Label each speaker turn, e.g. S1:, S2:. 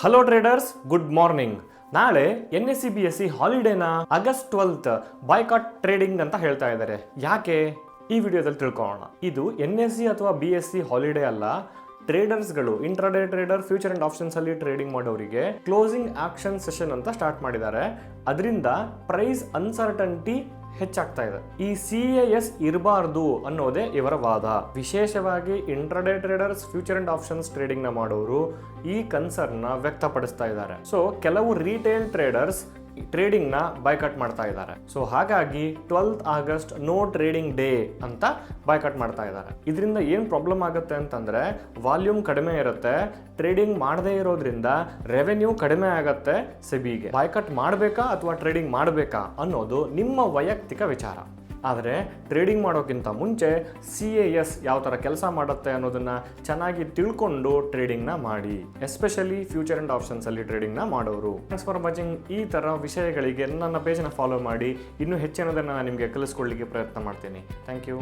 S1: Hello traders, good morning. ನಾಳೆ NSE BSE ಹಾಲಿಡೇನಾ? August 12th boycott trading ಅಂತ ಹೇಳ್ತಾ ಇದ್ದಾರೆ. ಯಾಕೆ? ಈ ವಿಡಿಯೋದಲ್ಲಿ ತಿಳ್ಕೊಳ್ಳೋಣ. ಇದು NSE ಅಥವಾ BSE ಹಾಲಿಡೇ ಅಲ್ಲ. ಟ್ರೇಡರ್ಸ್ಗಳು, intraday trader, future and options ಅಲ್ಲಿ ಟ್ರೇಡಿಂಗ್ ಮಾಡೋರಿಗೆ ಕ್ಲೋಸಿಂಗ್ ಆಕ್ಷನ್ ಸೆಷನ್ ಅಂತ ಸ್ಟಾರ್ಟ್ ಮಾಡಿದ್ದಾರೆ. ಅದರಿಂದ ಪ್ರೈಸ್ ಅನ್ಸರ್ಟನಿಟಿ ಹೆಚ್ಚಾಗ್ತಾ ಇದೆ. ಈ CAS ಇರಬಾರ್ದು ಅನ್ನೋದೇ ಇವರ ವಾದ. ವಿಶೇಷವಾಗಿ intraday traders, future and options trading ನ ಮಾಡೋರು ಈ ಕನ್ಸರ್ನ್ ನ ವ್ಯಕ್ತಪಡಿಸ್ತಾ ಇದ್ದಾರೆ. ಸೊ ಕೆಲವು ರಿಟೇಲ್ ಟ್ರೇಡರ್ಸ್ ಟ್ರೇಡಿಂಗ್ ನ ಬೈಕಟ್ ಮಾಡ್ತಾ ಇದ್ದಾರೆ. ಸೊ ಹಾಗಾಗಿ 12th August no trading day ಅಂತ ಬೈಕಟ್ ಮಾಡ್ತಾ ಇದ್ದಾರೆ. ಇದರಿಂದ ಏನ್ ಪ್ರಾಬ್ಲಮ್ ಆಗುತ್ತೆ ಅಂತಂದ್ರೆ ವಾಲ್ಯೂಮ್ ಕಡಿಮೆ ಇರುತ್ತೆ. ಟ್ರೇಡಿಂಗ್ ಮಾಡದೇ ಇರೋದ್ರಿಂದ ರೆವೆನ್ಯೂ ಕಡಿಮೆ ಆಗತ್ತೆ ಸೆಬಿಗೆ. ಬೈಕಟ್ ಮಾಡಬೇಕಾ ಅಥವಾ ಟ್ರೇಡಿಂಗ್ ಮಾಡಬೇಕಾ ಅನ್ನೋದು ನಿಮ್ಮ ವೈಯಕ್ತಿಕ ವಿಚಾರ. ಆದರೆ ಟ್ರೇಡಿಂಗ್ ಮಾಡೋಕ್ಕಿಂತ ಮುಂಚೆ CAS ಯಾವ ಥರ ಕೆಲಸ ಮಾಡುತ್ತೆ ಅನ್ನೋದನ್ನ ಚೆನ್ನಾಗಿ ತಿಳ್ಕೊಂಡು ಟ್ರೇಡಿಂಗ್ನ ಮಾಡಿ, ಎಸ್ಪೆಷಲಿ ಫ್ಯೂಚರ್ ಅಂಡ್ ಆಪ್ಷನ್ಸಲ್ಲಿ ಟ್ರೇಡಿಂಗ್ನ ಮಾಡೋರು. Thanks for watching. ಈ ಥರ ವಿಷಯಗಳಿಗೆ ನನ್ನ ಪೇಜನ್ನ ಫಾಲೋ ಮಾಡಿ ಇನ್ನೂ ಹೆಚ್ಚಿನದನ್ನು ನಾನು ನಿಮಗೆ ಕಲಿಸ್ಕೊಳ್ಳಿಕ್ಕೆ ಪ್ರಯತ್ನ ಮಾಡ್ತೀನಿ. Thank you.